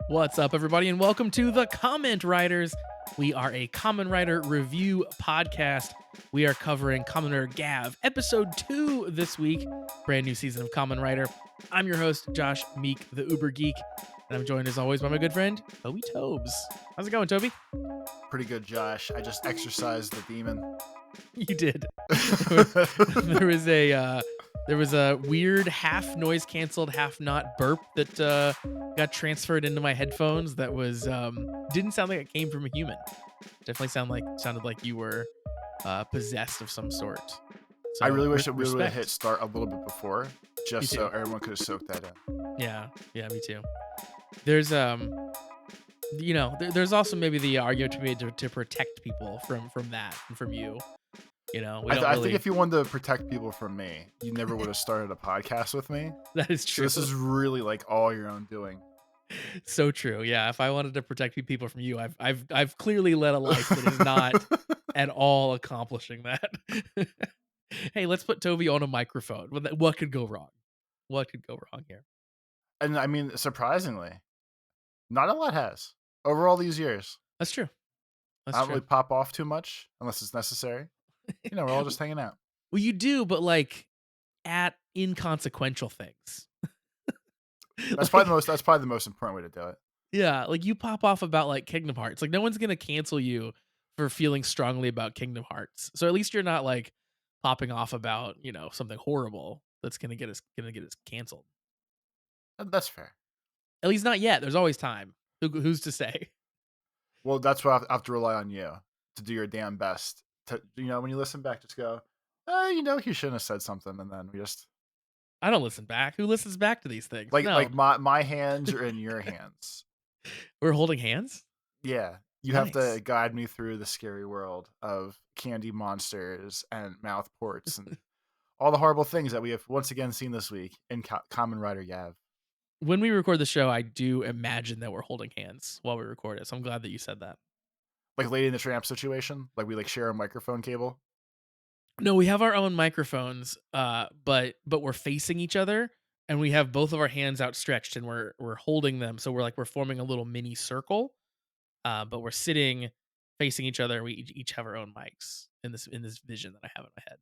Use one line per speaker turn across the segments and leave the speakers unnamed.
What's up, everybody, and welcome to the Comment Writers. We are a Kamen Rider review podcast. We are covering Kamen Rider Gav, episode 2 this week, brand new season of Kamen Rider. I'm your host, Josh Meek, the Uber Geek, and I'm joined as always by my good friend, Toby Tobes. How's it going, Toby?
Pretty good, Josh. I just exorcised the demon.
You did. There was a weird half noise canceled, half not burp that got transferred into my headphones. That was didn't sound like it came from a human. Definitely sounded like you were possessed of some sort. So,
I really wish that we would have
respect.
hit start a little bit before, just
Me
so
too.
everyone could have soaked that in.
Yeah, me too. There's there's also maybe the argument to be to protect people from that and from you. You know,
I think if you wanted to protect people from me, you never would have started a podcast with me.
That is
So
true.
this is really like all your own doing.
So true. Yeah, if I wanted to protect people from you, I've clearly led a life that is not at all accomplishing that. Hey, let's put Toby on a microphone. What could go wrong? What could go wrong here?
And I mean, surprisingly, not a lot has over all these years.
That's true.
I
That's
don't
true.
really pop off too much unless it's necessary. You know, we're all just hanging out.
Well, you do, but like at inconsequential things.
That's probably the most important way to do it.
Yeah, like you pop off about like Kingdom Hearts. Like no one's gonna cancel you for feeling strongly about Kingdom Hearts. So at least you're not like popping off about, something horrible that's gonna get us canceled.
That's fair.
At least not yet. There's always time. Who's to say?
Well, that's why I have to rely on you to do your damn best. To, when you listen back, just go, he shouldn't have said something, and then we just
I don't listen back. Who listens back to these things?
like
No.
like my hands are in your hands.
We're holding hands?
Yeah, you have to guide me through the scary world of candy monsters and mouth ports and all the horrible things that we have once again seen this week in Kamen Rider Gav.
When we record the show, I do imagine that we're holding hands while we record it. So I'm glad that you said that.
Like Lady in the Tramp situation, like we share a microphone cable.
No, we have our own microphones, but we're facing each other, and we have both of our hands outstretched, and we're holding them. So we're forming a little mini circle, but we're sitting facing each other. We each have our own mics in this vision that I have in my head.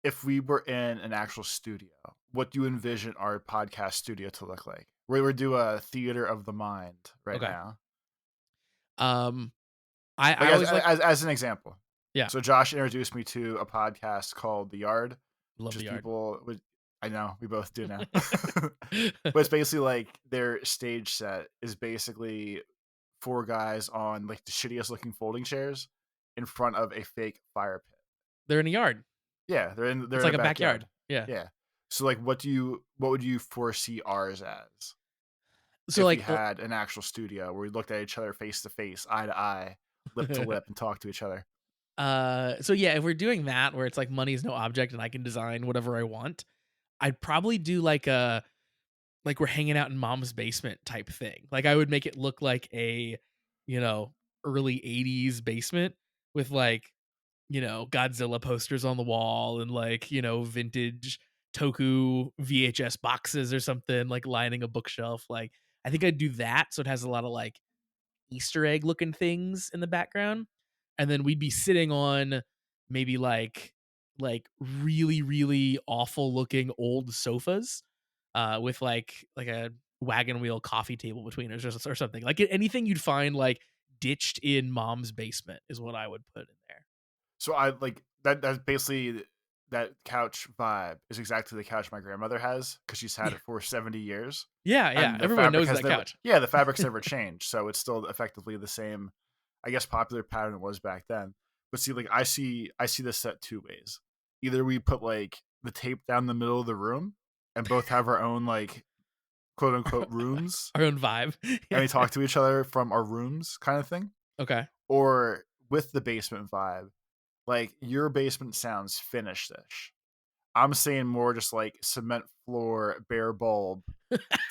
If we were in an actual studio, what do you envision our podcast studio to look like? We're do a theater of the mind now.
I always
as an example.
Yeah.
So Josh introduced me to a podcast called The Yard.
Love The Yard.
People would, I know we both do now. But it's basically like their stage set is basically 4 guys on like the shittiest looking folding chairs in front of a fake fire pit.
They're in a yard.
Yeah, they're
It's
in
like
a
backyard. Yeah.
Yeah. So like what would you foresee ours as?
So
if
like
we had an actual studio where we looked at each other face to face, eye to eye, lip to lip, and talked to each other.
So yeah, if we're doing that where it's like money is no object and I can design whatever I want, I'd probably do like we're hanging out in mom's basement type thing. Like I would make it look like a, early 80s basement with like, Godzilla posters on the wall and like, vintage toku VHS boxes or something, like lining a bookshelf. Like I think I'd do that so it has a lot of like Easter egg looking things in the background. And then we'd be sitting on maybe like really, really awful looking old sofas with like a wagon wheel coffee table between us or something. Like anything you'd find like ditched in mom's basement is what I would put in there.
So I like that's basically that couch vibe is exactly the couch my grandmother has because she's had it for 70 years.
Yeah. Everyone knows that couch.
Yeah, the fabric's never changed, so it's still effectively the same, I guess, popular pattern it was back then. But see, like I see this set 2 ways. Either we put like the tape down the middle of the room and both have our own like quote unquote rooms,
our own vibe,
and we talk to each other from our rooms, kind of thing.
Okay.
Or with the basement vibe, like your basement sounds finished-ish. I'm saying more just like cement floor, bare bulb,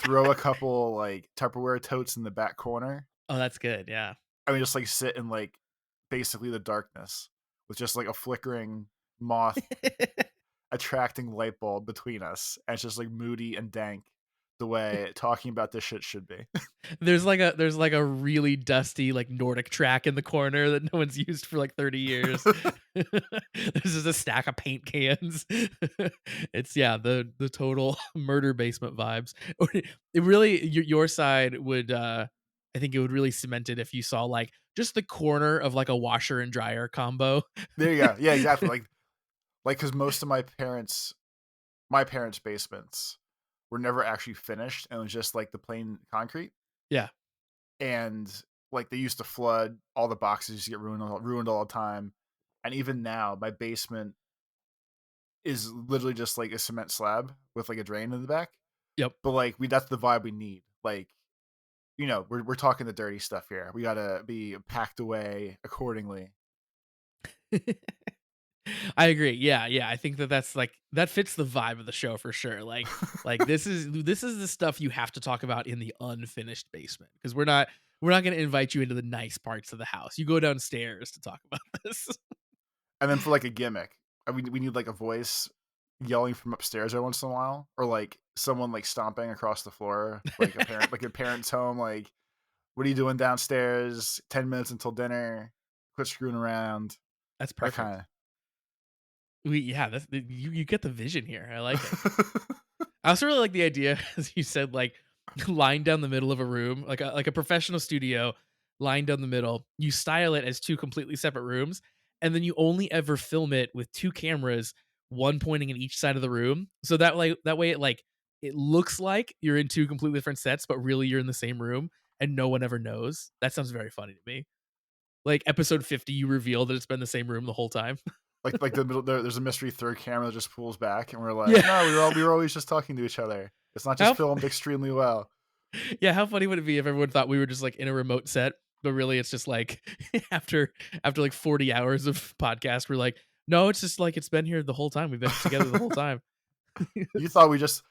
throw a couple like Tupperware totes in the back corner.
Oh, that's good. Yeah.
I mean, just like sit in like basically the darkness with just like a flickering moth attracting light bulb between us. And it's just like moody and dank the way talking about this shit should be.
There's like a really dusty like Nordic track in the corner that no one's used for like 30 years. There's just a stack of paint cans. It's yeah, the total murder basement vibes. Or it really your side would I think it would really cement it if you saw like just the corner of like a washer and dryer combo.
There you go. Yeah, exactly. Like because most of my parents' basements were never actually finished, and it was just like the plain concrete.
Yeah.
And like they used to flood, all the boxes used to get ruined all the time. And even now, my basement is literally just like a cement slab with like a drain in the back.
Yep.
But like we that's the vibe we need. Like, we're talking the dirty stuff here. We gotta be packed away accordingly.
I agree. Yeah, yeah. I think that that's like that fits the vibe of the show for sure. Like this is the stuff you have to talk about in the unfinished basement because we're not going to invite you into the nice parts of the house. You go downstairs to talk about this.
And then for like a gimmick, we need like a voice yelling from upstairs every once in a while, or like someone like stomping across the floor, like a parent, like a parent's home. Like, what are you doing downstairs? 10 minutes until dinner. Quit screwing around.
That's
That
perfect.
kind
We yeah, you get the vision here. I like it.
of.
I also really like the idea, as you said, like lying down the middle of a room, like a professional studio, lying down the middle. You style it as two completely separate rooms, and then you only ever film it with two cameras, one pointing in each side of the room. So that way it looks like you're in two completely different sets, but really you're in the same room, and no one ever knows. That sounds very funny to me. Like episode 50, you reveal that it's been the same room the whole time.
Like the middle there's a mystery third camera that just pulls back, and we're like,
Yeah.
no, we were always just talking to each other. It's not just
How
filmed extremely well.
Yeah, how funny would it be if everyone thought we were just like in a remote set, but really it's just like after like 40 hours of podcast, we're like, no, it's just like it's been here the whole time. We've been together the whole time.
You thought we were just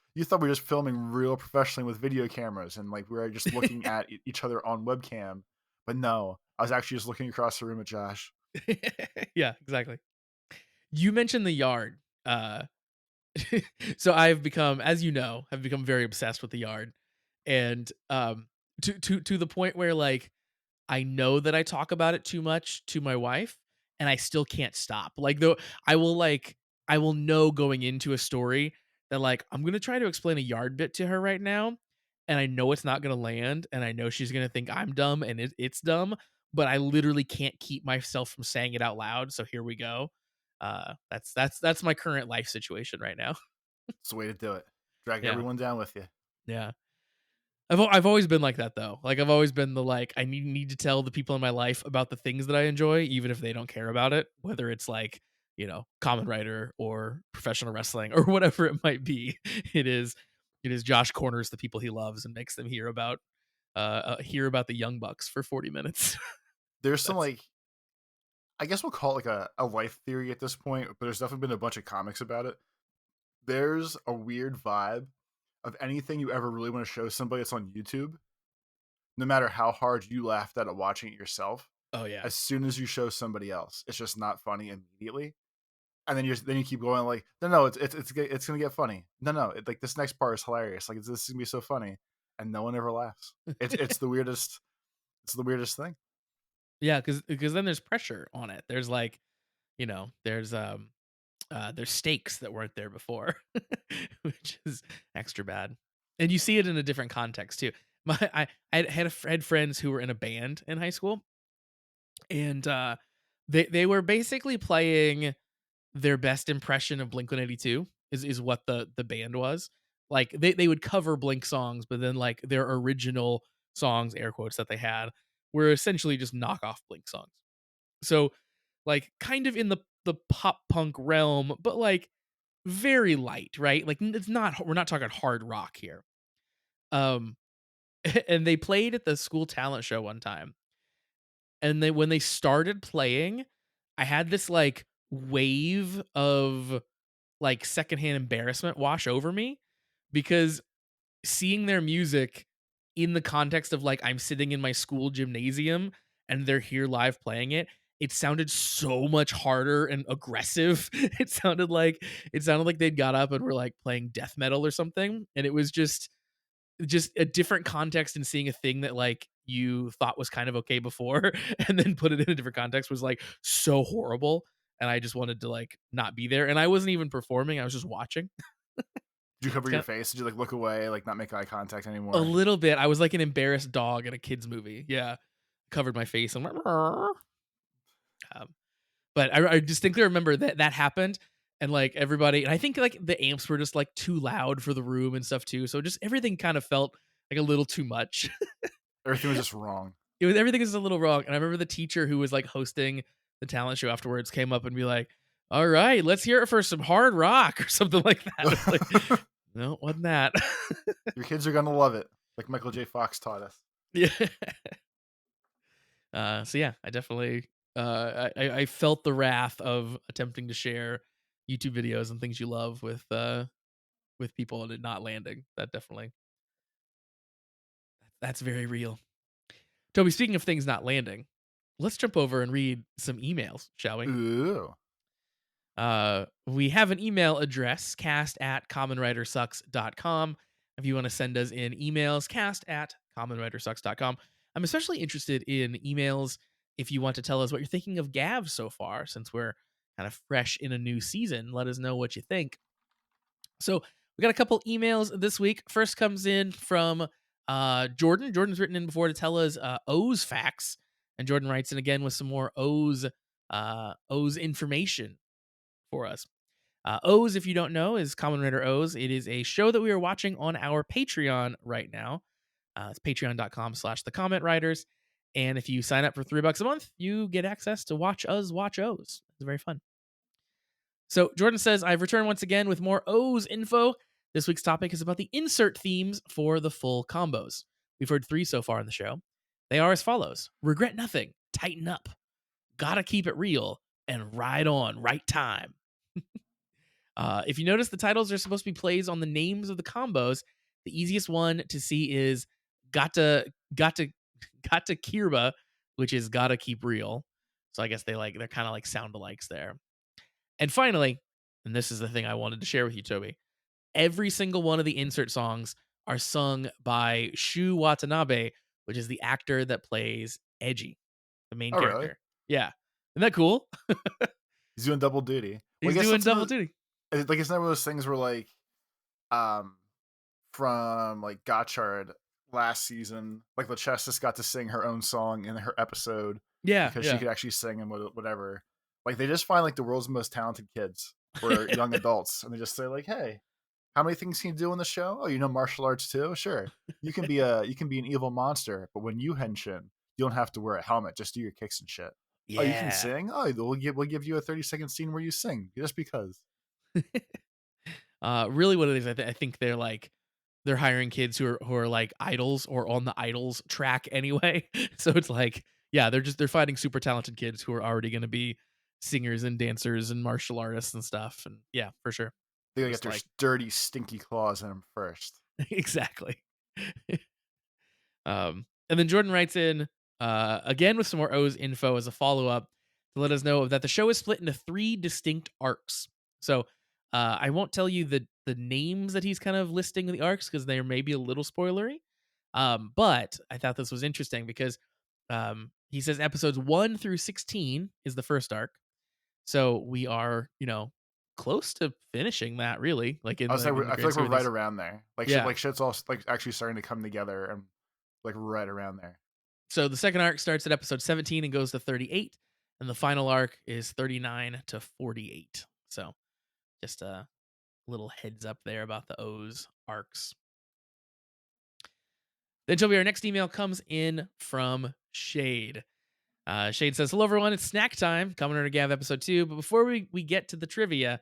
filming real professionally with video cameras, and like we were just looking at each other on webcam. But no, I was actually just looking across the room at Josh.
Yeah, exactly. You mentioned the yard. So I've become, as you know, have become very obsessed with the yard. And to the point where like I know that I talk about it too much to my wife and I still can't stop. Like though I will know going into a story that like I'm going to try to explain a yard bit to her right now and I know it's not going to land and I know she's going to think I'm dumb and it's dumb, but I literally can't keep myself from saying it out loud. So here we go. That's my current life situation right now.
It's the way to do it. Drag
Yeah.
everyone down with you.
Yeah. I've always been like that though. Like I've always been the like I need to tell the people in my life about the things that I enjoy, even if they don't care about it. Whether it's like Common Writer or professional wrestling or whatever it might be. It is it is Josh corners the people he loves and makes them hear about the Young Bucks for 40 minutes.
There's some
That's
like I guess we'll call it like a life theory at this point, but there's definitely been a bunch of comics about it. There's a weird vibe of anything you ever really want to show somebody that's on YouTube, no matter how hard you laughed at it watching it yourself.
oh yeah.
As soon as you show somebody else, it's just not funny immediately. And then you keep going like, no, it's gonna get funny. No, like this next part is hilarious. Like this is gonna be so funny, and no one ever laughs. It's the weirdest. It's the weirdest thing.
Yeah, because then there's pressure on it. There's like, there's stakes that weren't there before, which is extra bad. And you see it in a different context too. I had friends who were in a band in high school, and they were basically playing their best impression of Blink 182 is what the band was. Like they would cover Blink songs, but then like their original songs, air quotes that they had, were essentially just knockoff Blink songs. So like kind of in the pop punk realm, but like very light, right? Like it's not we're not talking hard rock here. Um and they played at the school talent show one time. And they when they started playing, I had this like wave of like secondhand embarrassment wash over me because seeing their music in the context of like I'm sitting in my school gymnasium and they're here live playing it, it sounded so much harder and aggressive. It sounded like they'd got up and were like playing death metal or something. And it was just just a different context and seeing a thing that like you thought was kind of okay before and then put it in a different context was like so horrible. And I just wanted to like not be there. And I wasn't even performing. I was just watching.
Did you cover
It's
your
kind
face? Did you like look away, like not make eye contact
a
anymore?
little bit. I was like an embarrassed dog in a kid's movie. Yeah. Covered my face. I'm like, um, but I distinctly remember that that happened. And like everybody, and I think like the amps were just like too loud for the room and stuff too. So just everything kind of felt like a little too much.
Everything was just wrong.
It was everything is a little wrong. And I remember the teacher who was like hosting the talent show afterwards came up and be like, "All right, let's hear it for some hard rock," or something like that. It's like, no, wasn't that.
Your kids are gonna love it, like Michael J. Fox taught us.
Yeah. So yeah, I definitely I felt the wrath of attempting to share YouTube videos and things you love with people and it not landing. That definitely that's very real. Toby, speaking of things not landing, let's jump over and read some emails, shall we?
Ooh.
We have an email address, cast@commonwritersucks.com. If you want to send us in emails, cast@commonwritersucks.com. I'm especially interested in emails if you want to tell us what you're thinking of Gav so far, since we're kind of fresh in a new season. Let us know what you think. So we got a couple emails this week. First comes in from Jordan. Jordan's written in before to tell us O's facts. And Jordan writes in again with some more O's information for us. O's, if you don't know, is Common Writer O's. It is a show that we are watching on our Patreon right now. It's patreon.com/the comment writers. And if you sign up for $3 a month, you get access to watch us watch O's. It's very fun. So Jordan says, I've returned once again with more O's info. This week's topic is about the insert themes for the full combos. We've heard 3 so far in the show. They are as follows: regret nothing, tighten up, gotta keep it real, and ride on, right time. If you notice, the titles are supposed to be plays on the names of the combos. The easiest one to see is Gotta Gotta Kirba, which is gotta keep real. So I guess they're kind of like sound alikes there. And finally, and this is the thing I wanted to share with you, Toby. Every single one of the insert songs are sung by Shu Watanabe, which is the actor that plays Edgy, the main
Oh, really?
character. Yeah. Isn't that cool?
He's doing double duty. Well, I
He's
guess
doing
that's
double
another.
duty.
Like it's not one of those things where like, um, from like Gotchard last season, like LeChestis got to sing her own song in her episode
Yeah,
because she
yeah.
could actually sing and whatever. Like they just find like the world's most talented kids or young adults, and they just say like, "Hey, how many things can you do in the show? Oh, you know martial arts too? Sure. You can be an evil monster, but when you henshin, you don't have to wear a helmet. Just do your kicks and shit. Oh, you can
Yeah.
sing? Oh, we'll give you a 30-second scene where you sing just because."
Really what it is, I think they're like they're hiring kids who are like idols or on the idols track anyway. So it's like, yeah, they're finding super talented kids who are already going to be singers and dancers and martial artists and stuff. And yeah, for sure.
They gotta get
Just
their
like
dirty, stinky claws in them first.
exactly. And then Jordan writes in again with some more O's info as a follow up to let us know that the show is split into 3 distinct arcs. So I won't tell you the names that he's kind of listing the arcs because they may be a little spoilery. But I thought this was interesting because he says episodes 1 through 16 is the first arc. So we are, close to finishing that really, like
I was like,
in the
I feel
grand
like we're
scheme of
right
things.
around there.
Yeah.
Shit's all like actually starting to come together and like right around there.
So the second arc starts at episode 17 and goes to 38, and the final arc is 39 to 48. So just a little heads up there about the O's arcs. Then Toby, our next email comes in from Shade. Shade says, "Hello everyone, it's snack time. Coming to Gav episode 2. But before we get to the trivia,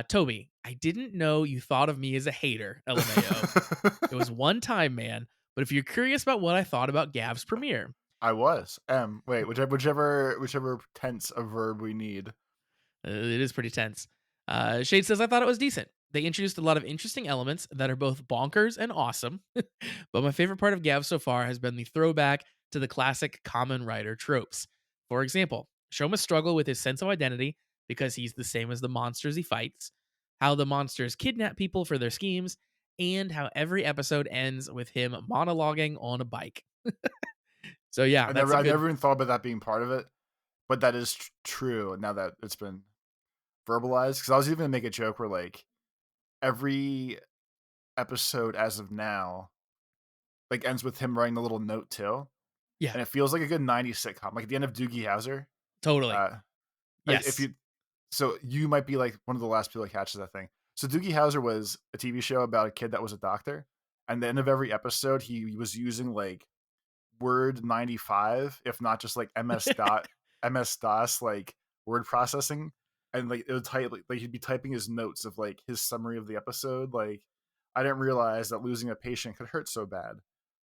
Toby, I didn't know you thought of me as a hater. LMAO. It was one time, man. But if you're curious about what I thought about Gav's premiere,
I was. Wait, whichever tense of verb we need.
It is pretty tense. Shade says, I thought it was decent. They introduced a lot of interesting elements that are both bonkers and awesome. But my favorite part of Gav so far has been the throwback to the classic common writer tropes. For example, show must struggle with his sense of identity because he's the same as the monsters he fights, how the monsters kidnap people for their schemes, and how every episode ends with him monologuing on a bike. So yeah, that's a
I
good.
never even thought about that being part of it, but that is true now that it's been verbalized. Because I was even gonna make a joke where like every episode as of now like ends with him writing a little note too,
Yeah,
and it feels like a good '90s sitcom. Like at the end of Doogie Howser,
totally.
uh, like if
Yes.
you, so you might be like one of the last people that catches that thing. So Doogie Howser was a TV show about a kid that was a doctor, and the end of every episode he was using like Word 95, if not just like MS DOS like word processing, and like it would type like he'd be typing his notes of like his summary of the episode. Like, I didn't realize that losing a patient could hurt so bad.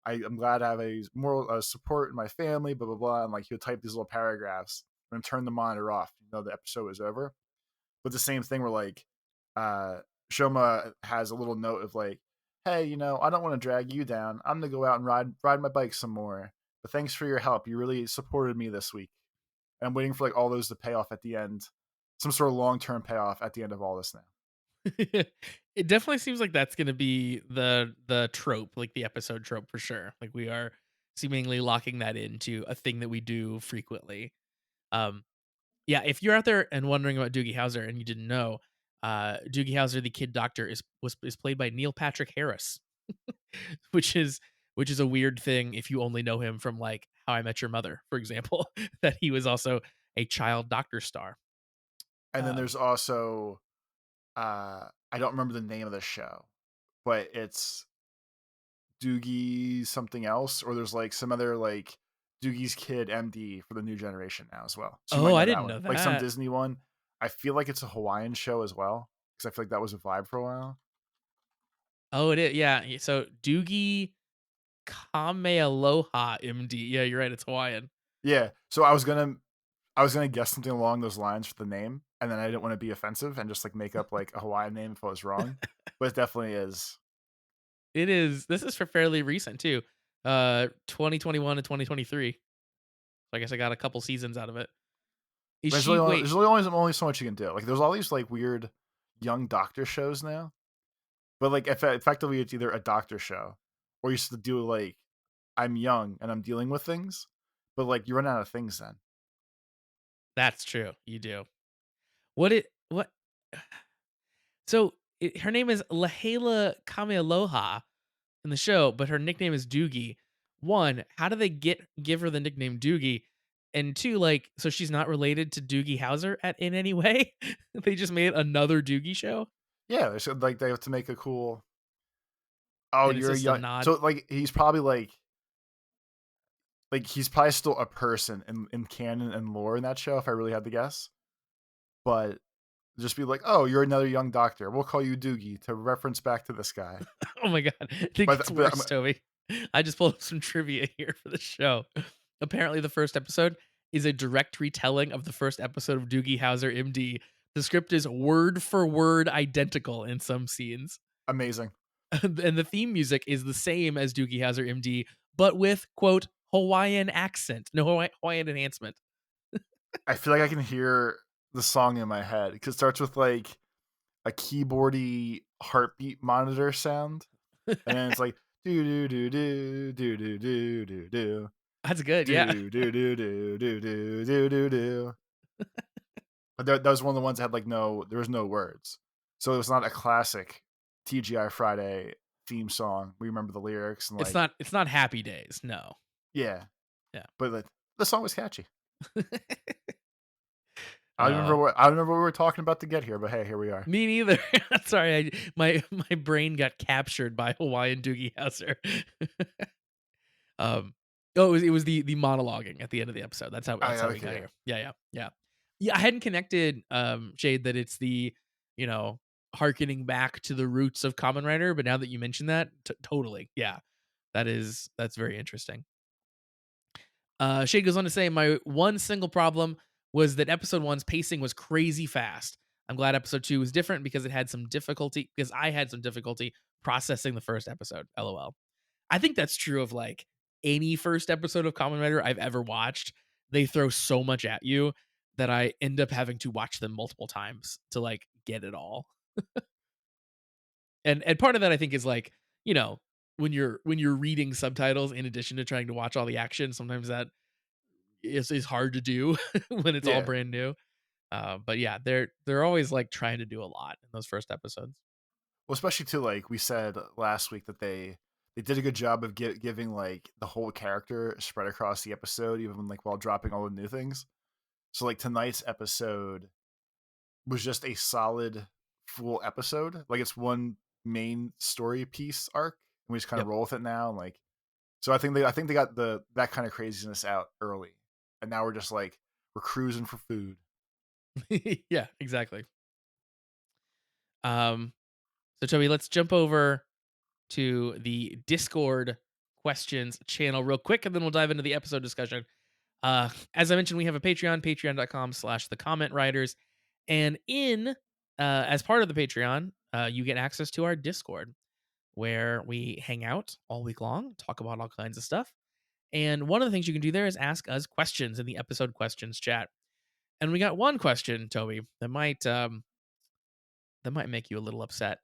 I'm glad I have a moral support in my family, blah blah blah. And like he would type these little paragraphs and turn the monitor off. You know the episode was over. But the same thing where like uh Shoma has a little note of like, hey, I don't want to drag you down. I'm gonna go out and ride my bike some more. But thanks for your help. You really supported me this week. And I'm waiting for like all those to pay off at the end. Some sort of long term payoff at the end of all this now.
It definitely seems like that's gonna be the trope, like the episode trope for sure. Like we are seemingly locking that into a thing that we do frequently. Um, yeah, if you're out there and wondering about Doogie Howser and you didn't know, Doogie Howser, the kid doctor, is played by Neil Patrick Harris, which is which is a weird thing if you only know him from like How I Met Your Mother, for example, that he was also a child doctor star.
And then
Um,
there's also I don't remember the name of the show, but it's Doogie something else, or there's like some other like Doogie's Kid MD for the new generation now as well. So you
oh,
might
I
know that
didn't
one,
know
like some
that.
Disney one. I feel like it's a Hawaiian show as well because I feel like that was a vibe for a while.
Oh, it is. Yeah. So Doogie Kamealoha MD. Yeah, you're right. It's Hawaiian.
Yeah, so I was gonna guess something along those lines for the name, and then I didn't want to be offensive and just like make up like a Hawaiian name if I was wrong, but it definitely is.
It is. This is for fairly recent too. 2021 to 2023. So I guess I got a couple seasons out of it. Is
There's
she?
really
Wait.
only so much you can do. Like there's all these like weird young doctor shows now, but like effectively it's either a doctor show or you used to do like I'm young and I'm dealing with things, but like you run out of things then.
That's true. You do. What it? What? So her name is Lahala Kamealoha in the show, but her nickname is Doogie. One, how do they give her the nickname Doogie? And two, like, so she's not related to Doogie Howser in any way. They just made another Doogie show,
Yeah, there's like they have to make a cool. Oh,
and it's
you're
just a
young.
nod.
So like he's probably like he's probably still a person in canon and lore in that show if I really had to guess. But just be like, oh, you're another young doctor. We'll call you Doogie to reference back to this guy.
Oh my god, I think it's
But
worse, Toby. I just pulled up some trivia here for the show. Apparently, the first episode is a direct retelling of the first episode of Doogie Howser MD. The script is word for word identical in some scenes.
amazing.
And the theme music is the same as Doogie Howser MD, but with quote Hawaiian accent, no Hawaiian enhancement.
I feel like I can hear the song in my head because it starts with like a keyboardy heartbeat monitor sound, and then it's like do do do do do do do do do
That's good, yeah.
do do do do do do do do do. But that was one of the ones that had like there was no words, so it was not a classic TGI Friday theme song. We remember the lyrics and like
It's not Happy Days, no.
yeah,
Yeah.
but the song was catchy.
uh
I don't remember what we were talking about to get here, but hey, here we are.
Me neither. Sorry, my brain got captured by Hawaiian Doogie Howser. um, oh, it was the monologuing at the end of the episode.
Oh,
That's
yeah,
how we
okay,
got
yeah.
here. Yeah. Yeah, I hadn't connected Shade that it's the you know harkening back to the roots of Common Rider, but now that you mention that, totally, yeah, that's very interesting. Shade goes on to say, my one single problem was that episode one's pacing was crazy fast. I'm glad episode two was different because I had some difficulty processing the first episode. LOL. I think that's true of like any first episode of Kamen Rider I've ever watched. They throw so much at you that I end up having to watch them multiple times to like get it all. And part of that I think is like, you know, when you're reading subtitles in addition to trying to watch all the action, sometimes that is hard to do when it's all
Yeah.
brand new. But yeah, they're always like trying to do a lot in those first episodes.
Well, especially too, like we said last week that they did a good job of giving like the whole character spread across the episode, even like while dropping all the new things. So like tonight's episode was just a solid full episode. Like it's one main story piece arc, and we just kind of
Yep.
roll with it now. And like, so I think they got the that kind of craziness out early, and now we're just like we're cruising for food.
Yeah, exactly. Um, so Toby, let's jump over to the Discord questions channel real quick, and then we'll dive into the episode discussion. As I mentioned, we have a Patreon, patreon.com/slash the comment writers. And as part of the Patreon, you get access to our Discord where we hang out all week long, talk about all kinds of stuff. And one of the things you can do there is ask us questions in the episode questions chat. And we got one question, Toby, that might make you a little upset.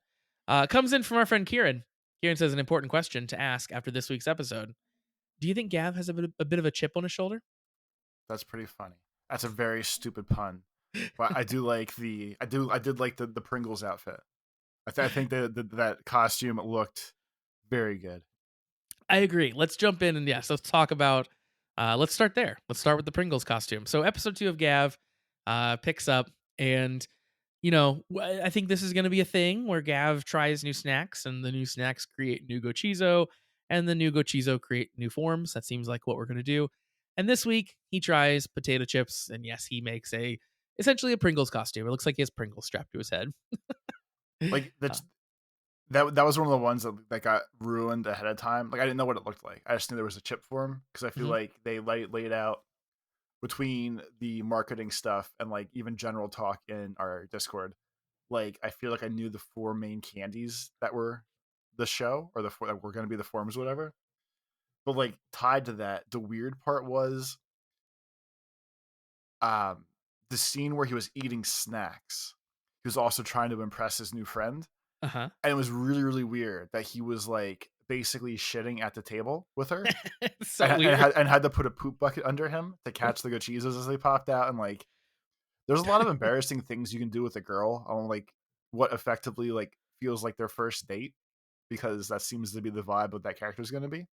Comes in from our friend Kieran. Kieran says an important question to ask after this week's episode. Do you think Gav has a bit of a chip on his shoulder?
That's pretty funny. That's a very stupid pun, but I do like I did like the Pringles outfit. I think that costume looked very good.
I agree. Let's jump in and yes, let's talk about. Let's start there. Let's start with the Pringles costume. So episode 2 of Gav picks up, and I think this is going to be a thing where Gav tries new snacks, and the new snacks create new Gochizo, and the new Gochizo create new forms. That seems like what we're going to do. And this week he tries potato chips, and yes, he makes essentially a Pringles costume. It looks like he has Pringles strapped to his head.
Like
Uh,
that was one of the ones that got ruined ahead of time. Like I didn't know what it looked like. I just knew there was a chip form because I feel
mhm.
like they laid out between the marketing stuff and like even general talk in our Discord. Like I feel like I knew the four main candies that were the show or the four that were going to be the forms, or whatever. But like tied to that, the weird part was um the scene where he was eating snacks. He was also trying to impress his new friend,
Uh-huh.
and it was really really weird that he was like basically shitting at the table with her,
So weird.
and had to put a poop bucket under him to catch the gochizos as they popped out. And like there's a lot of embarrassing things you can do with a girl on like what effectively like feels like their first date, because that seems to be the vibe of that character is going to be.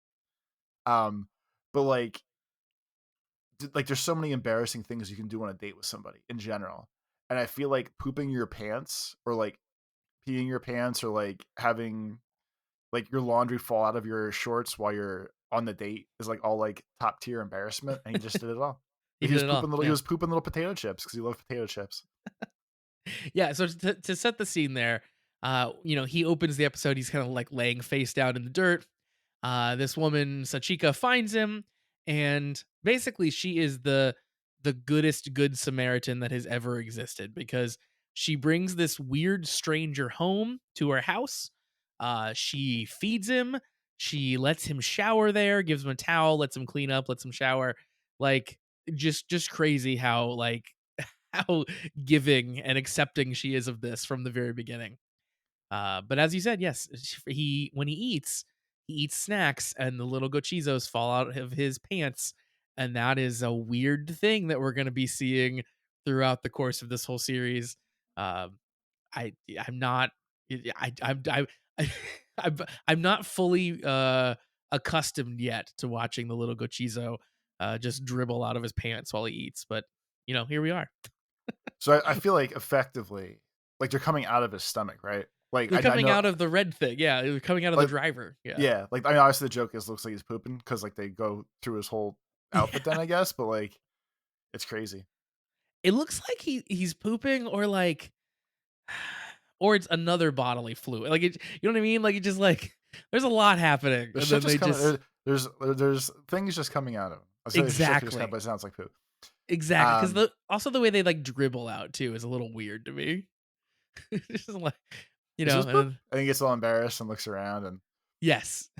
um but like there's so many embarrassing things you can do on a date with somebody in general, and I feel like pooping your pants or like peeing your pants or like having like your laundry fall out of your shorts while you're on the date is like all like top tier embarrassment, and he just did it all.
He did it all.
He
Yeah.
was pooping little potato chips because he loved potato chips.
Yeah, so to set the scene there, he opens the episode, he's kind of like laying face down in the dirt. This woman, Sachika, finds him, and basically she is the goodest good Samaritan that has ever existed because she brings this weird stranger home to her house. She feeds him, she lets him shower there, gives him a towel, lets him clean up, lets him shower. Like just crazy how how giving and accepting she is of this from the very beginning. But as you said, yes, he when he eats snacks, and the little gochizos fall out of his pants, and that is a weird thing that we're going to be seeing throughout the course of this whole series. Um, I'm not I I'm, I'm not fully accustomed yet to watching the little gochizo just dribble out of his pants while he eats, but here we are.
So I feel like effectively, like they're coming out of his stomach, right? Like
They're
I
coming
know,
out of the red thing. Yeah, it was coming out of the
like
driver. Yeah.
yeah, like I mean, obviously the joke is looks like he's pooping because like they go through his whole outfit, then
Yeah.
I guess, but like it's crazy.
It looks like he's pooping, or like or it's another bodily fluid. Like you know what I mean? Like it just like there's a lot happening,
There's
and
shit
then
just
they
coming.
just
There's things just coming out of him. I say shit just coming,
exactly.
but it sounds like poop.
Exactly. Cuz
Um,
the way they like dribble out too is a little weird to me. It's just like,
is this poop?
and
And he gets all embarrassed and looks around, and
yes.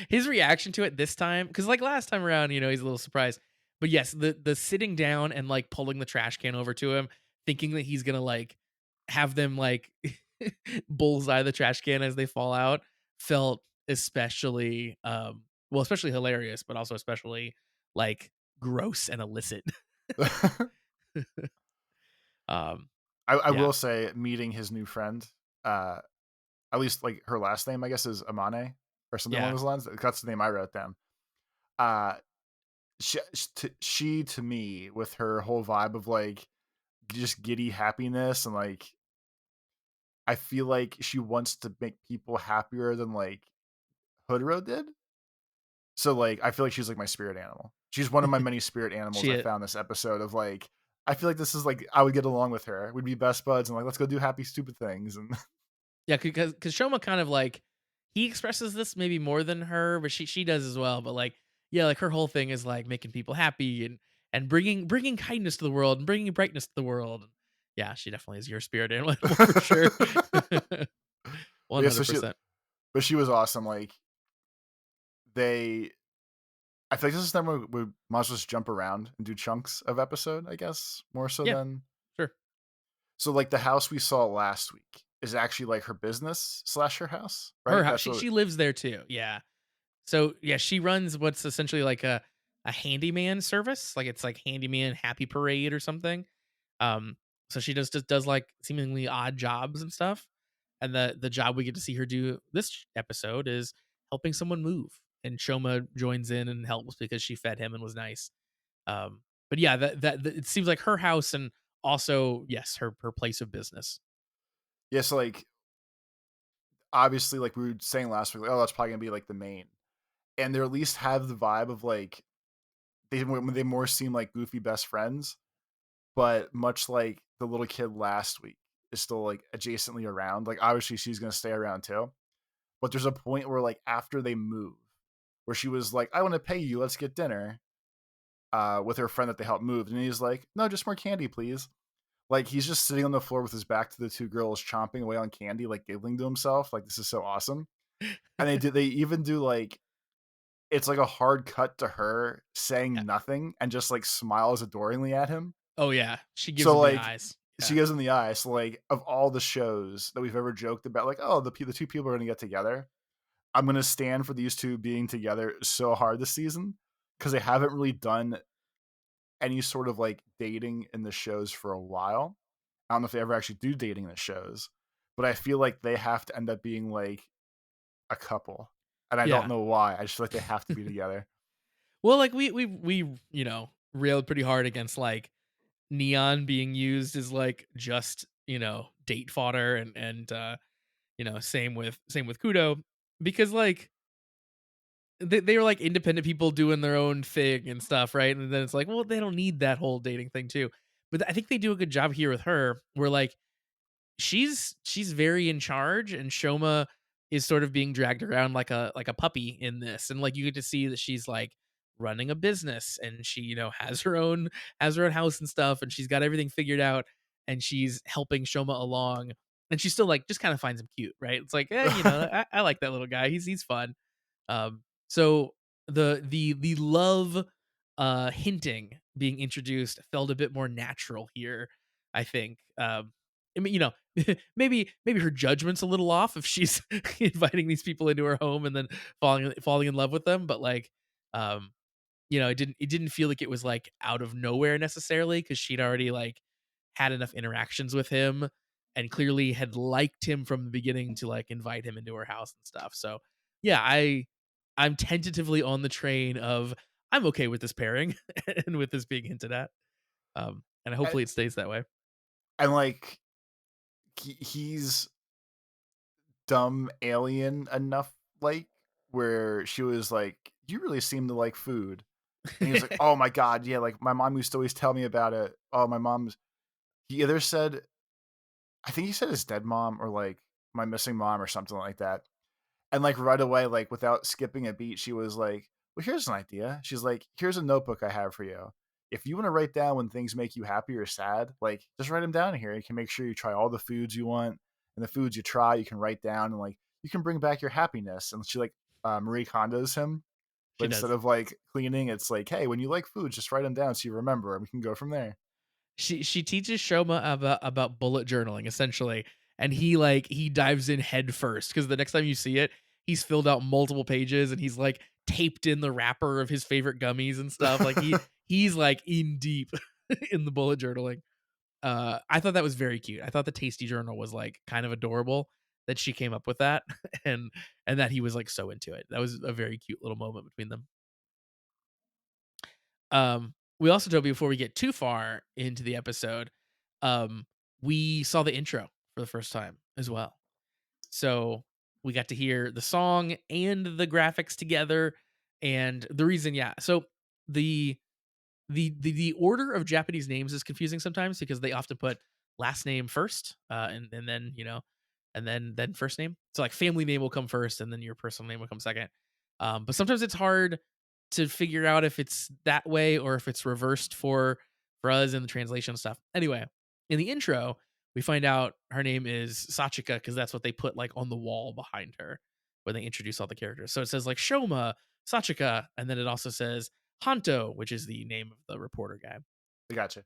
His reaction to it this time, because like last time around, he's a little surprised. But yes, the sitting down and like pulling the trash can over to him, thinking that he's gonna like have them like bullseye the trash can as they fall out felt especially well, especially hilarious, but also especially like gross and illicit. um
I
yeah.
will say meeting his new friend, uh, at least like her last name, I guess, is Amane or something along
Yeah.
those lines. That's the name I wrote down. Uh, she to me with her whole vibe of like just giddy happiness and like I feel like she wants to make people happier than like Hoodro did. So like I feel like she's like my spirit animal. She's one of my many spirit animals I
She
found this episode of like I feel like this is like I would get along with her. We'd be best buds and like let's go do happy stupid things and
Yeah, because Shoma kind of like he expresses this maybe more than her, but she does as well. But like, yeah, like her whole thing is like making people happy and bringing kindness to the world and bringing brightness to the world. Yeah, she definitely is your spirit animal for sure. One
yeah, so
hundred
she
percent.
but she was awesome. Like they I feel like this is the time where we might as well just jump around and do chunks of episode, I guess, more so
Yeah,
than
sure.
so like the house we saw last week is actually like her business slash her house,
Her
right?
house,
That's
she
what
she lives there too. Yeah. So yeah, she runs what's essentially like a handyman service. Like it's like handyman happy parade or something. Um, so she just does like seemingly odd jobs and stuff. And the job we get to see her do this episode is helping someone move. And Shoma joins in and helps because she fed him and was nice. But yeah, it seems like her house and also yes, her place of business.
yeah, so like obviously like we were saying last week, like, oh, that's probably gonna be like the main. And they at least have the vibe of like they more seem like goofy best friends, but much like the little kid last week is still like adjacently around. Like obviously she's gonna stay around too. But there's a point where like after they move, where she was like, I want to pay you, let's get dinner, with her friend that they helped move. And he's like, no, just more candy, please. Like he's just sitting on the floor with his back to the two girls, chomping away on candy, like giggling to himself. Like this is so awesome. And they even do like it's like a hard cut to her
Yeah.
saying nothing and just like smiles adoringly at him.
Oh yeah, she gives
So
him the
like
eyes.
she
Yeah.
goes in the eye. So like of all the shows that we've ever joked about, like oh the two people are gonna get together. I'm gonna stand for these two being together so hard this season because they haven't really done any sort of like dating in the shows for a while. I don't know if they ever actually do dating in the shows, but I feel like they have to end up being like a couple. And I don't
Yeah.
know why. I just feel like they have to be together.
Well, like we railed pretty hard against like neon being used as like just date fodder and same with Kudo because like they were like independent people doing their own thing and stuff, right? And then it's like, well, they don't need that whole dating thing too. But I think they do a good job here with her. Where like she's very in charge, and Shoma is sort of being dragged around like a puppy in this, and like you get to see that she's like running a business, and she has her own house and stuff, and she's got everything figured out, and she's helping Shoma along, and she still like just kind of finds him cute, right? It's like, I like that little guy. He's fun. So the love hinting being introduced felt a bit more natural here, I think. I mean, maybe her judgment's a little off if she's inviting these people into her home and then falling in love with them, but like um it didn't feel like it was like out of nowhere necessarily because she'd already like had enough interactions with him and clearly had liked him from the beginning to like invite him into her house and stuff. So yeah, I'm tentatively on the train of I'm okay with this pairing and with this being hinted at. And
and,
hopefully it stays that way.
and like he's dumb alien enough like where she was like, you really seem to like food. And he was like, oh my God, yeah, like my mom used to always tell me about it. Oh, my mom's he either said I think he said his dead mom or like my missing mom or something like that. And like right away, like without skipping a beat, she was like, well, here's an idea. She's like, here's a notebook I have for you. If you want to write down when things make you happy or sad, like just write them down here. You can make sure you try all the foods you want and the foods you try, you can write down and like you can bring back your happiness. And she like Marie Kondo's him, but
She
instead
does.
of like cleaning, it's like, hey, when you like food, just write them down so you remember and we can go from there.
She teaches Shoma about bullet journaling essentially, and he dives in head first because the next time you see it, he's filled out multiple pages and he's like taped in the wrapper of his favorite gummies and stuff. Like he's like in deep in the bullet journaling. I thought that was very cute. I thought the tasty journal was like kind of adorable that she came up with that and that he was like so into it. That was a very cute little moment between them. We also, Toby, before we get too far into the episode, um, we saw the intro for the first time as well. So we got to hear the song and the graphics together. And the reason, yeah. So the the order of Japanese names is confusing sometimes because they often put last name first, and then and then first name. So like family name will come first, and then your personal name will come second. But sometimes it's hard to figure out if it's that way or if it's reversed for us in the translation stuff. Anyway, in the intro, we find out her name is Sachika because that's what they put like on the wall behind her when they introduce all the characters. So it says like Shoma, Sachika, and then it also says Hanto, which is the name of the reporter guy.
I gotcha.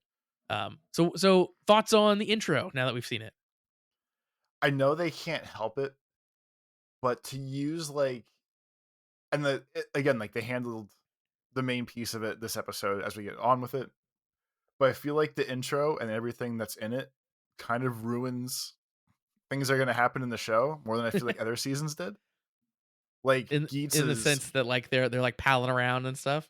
So thoughts on the intro now that we've seen it?
I know they can't help it, but to use like, and again, like they handled the main piece of it this episode as we get on with it. But I feel like the intro and everything that's in it kind of ruins things that are going to happen in the show more than I feel like other seasons did. Like
In the
Geetz's,
sense that like they're like palling around and stuff.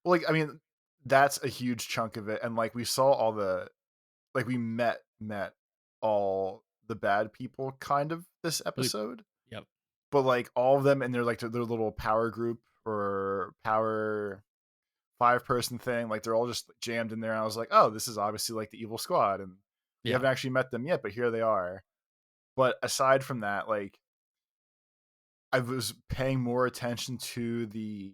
well, like I mean, that's a huge chunk of it, and like we saw all the, like we met all the bad people kind of this
We,
episode,
yep.
but like all of them and their little power group or power 5-person thing, like they're all just jammed in there. And I was like, oh, this is obviously like the evil squad, and we
Yeah.
haven't actually met them yet, but here they are. But aside from that, like I was paying more attention to the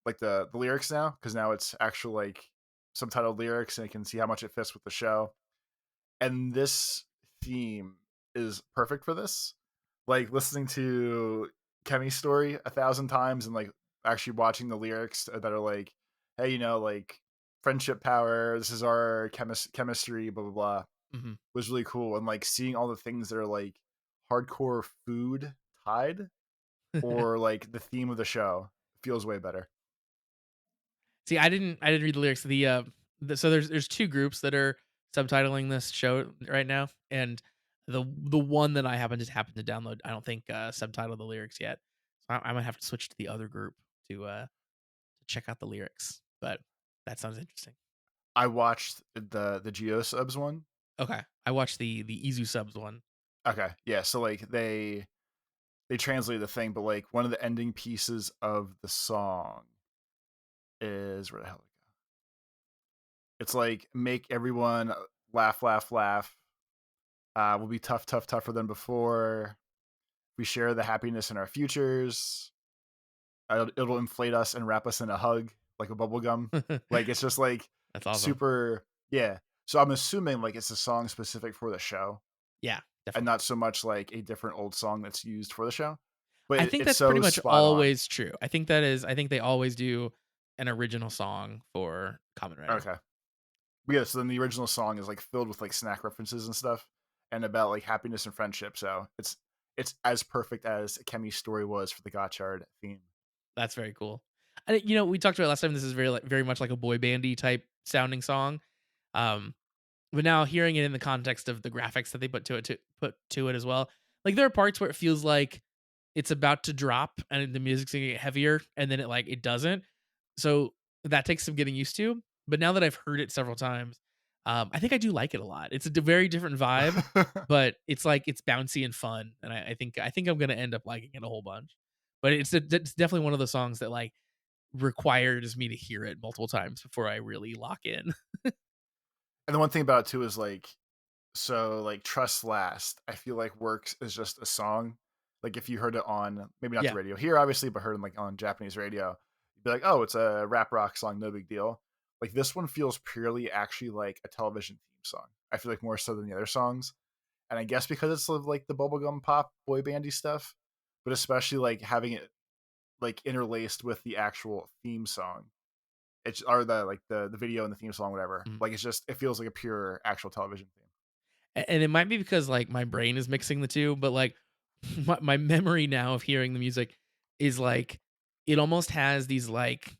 like the lyrics now, because now it's actual like subtitled lyrics and you can see how much it fits with the show. And this theme is perfect for this. Like listening to Kemi's story 1,000 times and like actually watching the lyrics that are like, hey, like friendship power, this is our chemistry, blah blah blah,
Hmm.
was really cool. And like seeing all the things that are like hardcore food tied or like the theme of the show feels way better.
See, I didn't read the lyrics. So there's two groups that are subtitling this show right now, and the one that I happen to download, I don't think subtitle the lyrics yet. So I might have to switch to the other group to check out the lyrics. But that sounds interesting.
I watched the Geo subs one.
Okay, I watched the Izu subs one.
Okay, yeah. So like they translated the thing, but like one of the ending pieces of the song is where the hell did it go? It's like make everyone laugh, laugh, laugh. We'll be tough, tough, tougher than before. We share the happiness in our futures. It'll inflate us and wrap us in a hug like a bubble gum. Like it's just like
That's awesome.
super, yeah. So I'm assuming like it's a song specific for the show
Yeah,
and
definitely.
not so much like a different old song that's used for the show. But
I think
it's
that's pretty
so
much
spot on.
always true. I think they always do an original song for Kamen Rider.
Okay. But yeah, so then the original song is like filled with like snack references and stuff and about like happiness and friendship. So it's as perfect as Kemi's story was for the Gotchard theme.
That's very cool. We talked about last time. This is very much like a boy bandy type sounding song. Um, but now hearing it in the context of the graphics that they put to it as well, like there are parts where it feels like it's about to drop and the music's gonna get heavier, and then it doesn't. So that takes some getting used to. But now that I've heard it several times, I think I do like it a lot. It's a very different vibe, but it's bouncy and fun, and I think I'm gonna end up liking it a whole bunch. But it's definitely one of the songs that like requires me to hear it multiple times before I really lock in.
And the one thing about it too is like, so like Trust Last, I feel like works as just a song. Like if you heard it on maybe not the
Yeah.
radio here, obviously, but heard it like on Japanese radio, you'd be like, oh, it's a rap rock song, no big deal. Like this one feels purely actually like a television theme song. I feel like more so than the other songs. And I guess because it's sort of like the bubblegum pop boy bandy stuff, but especially like having it like interlaced with the actual theme song. It's or the like the video and the theme song, whatever.
Mm.
Like it's just it feels like a pure actual television theme.
And it might be because, like, my brain is mixing the 2, but, like, my memory now of hearing the music is, like, it almost has these, like,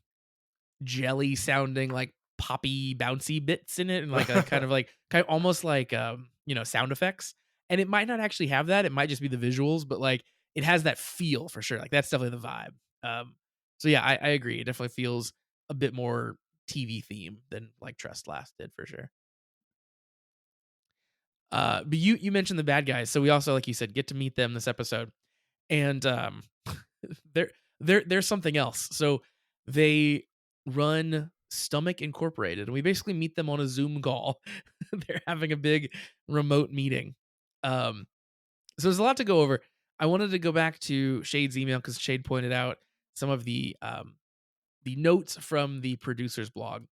jelly sounding, like, poppy, bouncy bits in it and, like, a kind of, like almost like, sound effects, and it might not actually have that, it might just be the visuals, but, like, it has that feel for sure, like, that's definitely the vibe. So yeah, I agree, it definitely feels a bit more TV theme than, like, Trust Last did for sure. But you mentioned the bad guys, so we also, like you said, get to meet them this episode, and they're they're something else. So they run Stomach Incorporated, and we basically meet them on a Zoom call. They're having a big remote meeting. Um, so there's a lot to go over. I wanted to go back to Shade's email because Shade pointed out some of the notes from the producer's blog.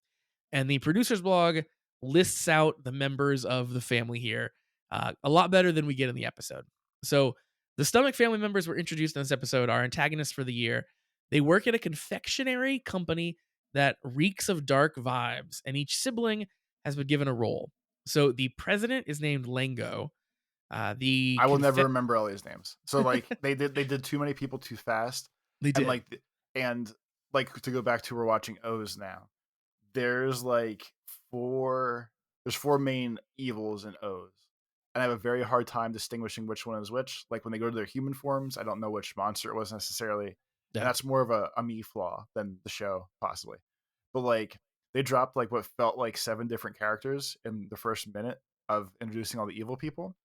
And the producer's blog lists out the members of the family here a lot better than we get in the episode. So the Stomach family members were introduced in this episode, our antagonists for the year. They work at a confectionery company that reeks of dark vibes, and each sibling has been given a role. So the president is named Lango. The
I will never
confe-
remember all these names. So like they did too many people too fast,
they
and
did.
like and like to go back to we're watching O's now. There's like four there's four main evils in O's. And I have a very hard time distinguishing which one is which. Like when they go to their human forms, I don't know which monster it was necessarily. And
Yeah.
that's more of a me flaw than the show, possibly. But like they dropped like what felt like seven different characters in the first minute of introducing all the evil people.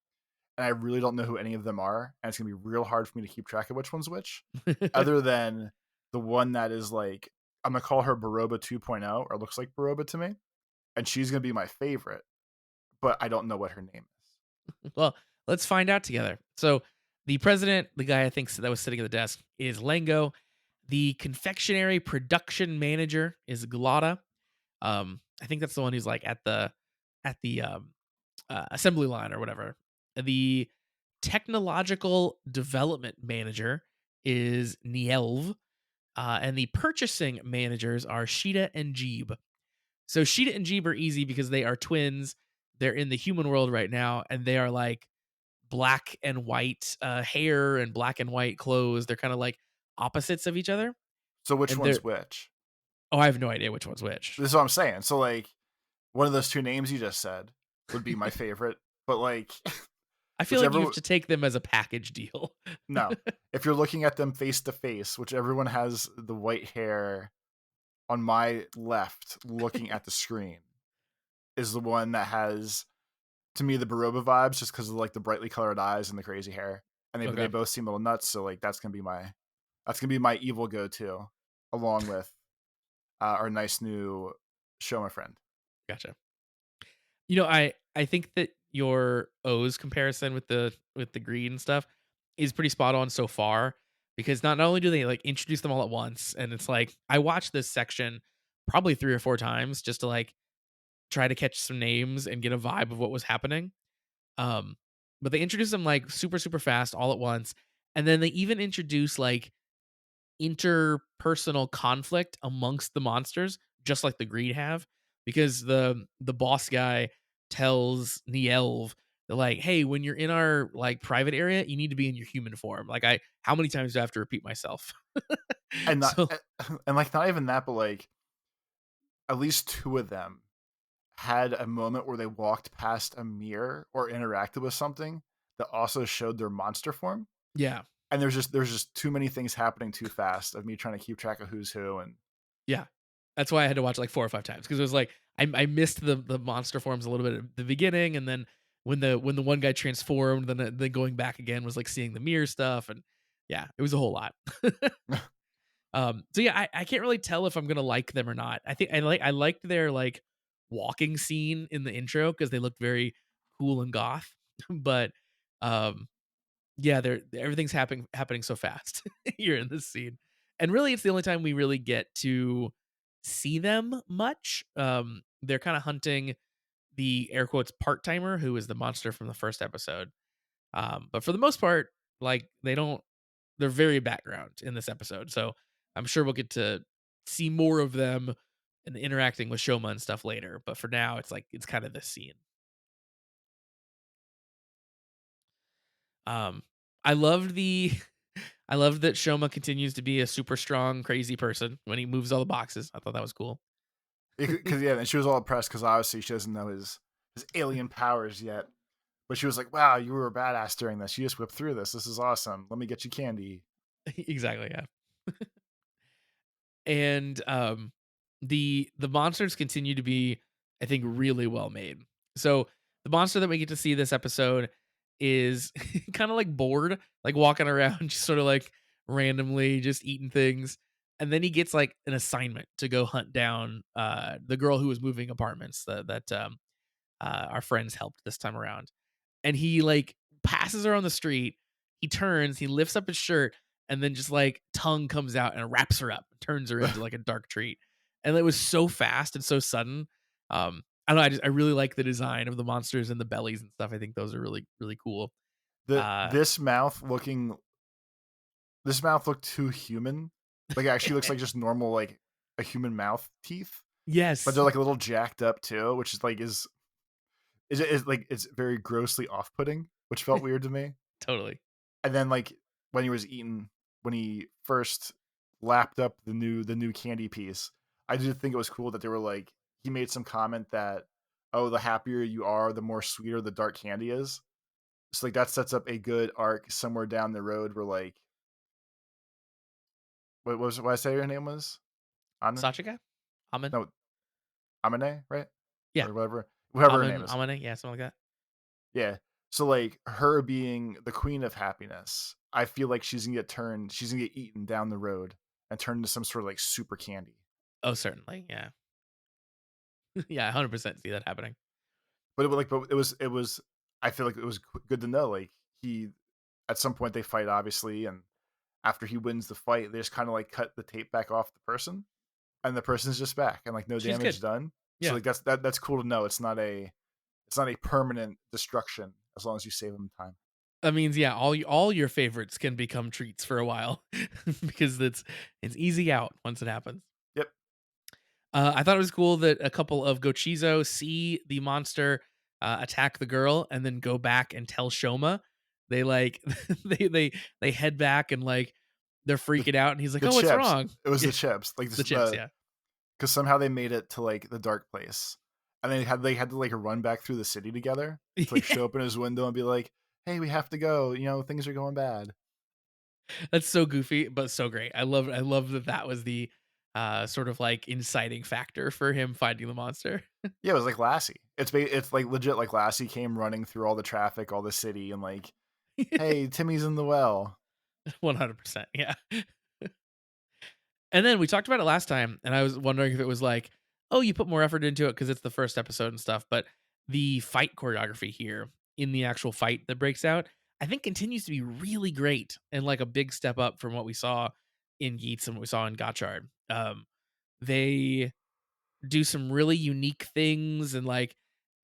And I really don't know who any of them are. And it's gonna be real hard for me to keep track of which one's which. Other than the one that is like I'm gonna call her Baroba 2.0, or looks like Baroba to me, and she's gonna be my favorite, but I don't know what her name is.
Well, let's find out together. So, the president, the guy I think that was sitting at the desk, is Lango. The confectionery production manager is Glotta. I think that's the one who's like at the assembly line or whatever. The technological development manager is Nielv, and the purchasing managers are Sheeta and Jeeb. So Sheeta and Jeeb are easy because they are twins. They're in the human world right now, and they are like black and white hair and black and white clothes. They're kind of like opposites of each other.
So which
And they're
one's which?
oh, I have no idea which one's which.
This is what I'm saying. So like one of those two names you just said would be my favorite, but like
I feel like you have
whichever
to take them as a package deal.
no. If you're looking at them face to face, whichever one has the white hair on my left looking at the screen is the one that has to me the Baroba vibes just because of like the brightly colored eyes and the crazy hair. And they
Okay,
both seem a little nuts, so like that's gonna be my evil go to, along with our nice new Shoma friend.
gotcha. I think that your O's comparison with the green stuff is pretty spot on so far because not only do they like introduce them all at once, and it's like I watched this section probably 3 or 4 times just to like try to catch some names and get a vibe of what was happening. Um, but they introduce them like super, super fast all at once. And then they even introduce like interpersonal conflict amongst the monsters, just like the greed have, because the boss guy tells Nielv that like, hey, when you're in our like private area, you need to be in your human form. Like I how many times do I have to repeat myself?
And not
So
and like not even that, but like at least two of them had a moment where they walked past a mirror or interacted with something that also showed their monster form.
yeah.
And there's just too many things happening too fast of me trying to keep track of who's who. And
Yeah. That's why I had to watch it like 4 or 5 times because it was like I missed the monster forms a little bit at the beginning, and then when the one guy transformed, then going back again was like seeing the mirror stuff, and yeah, it was a whole lot. So yeah, I can't really tell if I'm gonna like them or not. I think I liked their like walking scene in the intro because they looked very cool and goth, but um yeah, everything's happening so fast here in this scene. And really it's the only time we really get to see them much. They're kind of hunting the air quotes part-timer who is the monster from the first episode. But for the most part, like they're very background in this episode. So I'm sure we'll get to see more of them and interacting with Shoma and stuff later. But for now, it's like it's kind of this scene. Um, I loved the I loved that Shoma continues to be a super strong, crazy person when he moves all the boxes. I thought that was cool.
Because yeah, and she was all impressed because obviously she doesn't know his alien powers yet. But she was like, "Wow, you were a badass during this. You just whipped through this. This is awesome. Let me get you candy."
Exactly, yeah. And the monsters continue to be, I think, really well made. So the monster that we get to see this episode is kind of like bored, like walking around, just sort of like randomly just eating things. And then he gets like an assignment to go hunt down the girl who was moving apartments that our friends helped this time around. And he like passes her on the street. He turns, he lifts up his shirt, and then just like tongue comes out and wraps her up, turns her into like a dark treat. And it was so fast and so sudden. I don't know. I really like the design of the monsters and the bellies and stuff. I think those are really really cool.
The
Uh,
this mouth looked too human. Like it actually looks like just normal like a human mouth teeth, but
yes,
they're like a little jacked up too, which is like is like it's very grossly off putting, which felt weird to me.
totally.
And then like when he was eating when he first lapped up the new candy piece, I did think it was cool that they were like he made some comment that, oh, the happier you are, the more sweeter the dark candy is. So like that sets up a good arc somewhere down the road where like what I say her name was? Anna?
Sachika, Amen,
No, Amane, right?
yeah,
Or whoever her name is.
Amane, yeah, something like that.
Yeah. So like her being the queen of happiness, I feel like she's gonna get eaten down the road and turned into some sort of like super candy.
Oh, certainly, yeah, yeah, 100% see that happening.
But it was I feel like it was good to know like he at some point they fight obviously, and after he wins the fight they just kind of like cut the tape back off the person, and the person's just back and like no
She's
damage
good.
done. So
Yeah.
like that's cool to know. It's not a permanent destruction as long as you save them time.
That means, yeah, all your favorites can become treats for a while because it's easy out once it happens.
Yep.
I thought it was cool that a couple of Gochizo see the monster attack the girl and then go back and tell Shoma. They like they head back and like they're
The
freaking out and he's like,
the
"Oh, what's
chips.
wrong?"
It was
Yeah,
the chips. Like
the
this
chips.
the
Yeah,
because somehow they made it to like the dark place, and they had to like run back through the city together to like
yeah.
show up in his window and be like, "Hey, we have to go. You know, things are going bad."
That's so goofy, but so great. I love that that was the sort of like inciting factor for him finding the monster.
Yeah, it was like Lassie. It's like legit like Lassie came running through all the traffic, all the city, and like, "Hey, Timmy's in the well."
100%. Yeah. And then we talked about it last time, and I was wondering if it was like, oh, you put more effort into it because it's the first episode and stuff. But the fight choreography here in the actual fight that breaks out, I think continues to be really great and like a big step up from what we saw in Geats and what we saw in Gotchard. They do some really unique things and like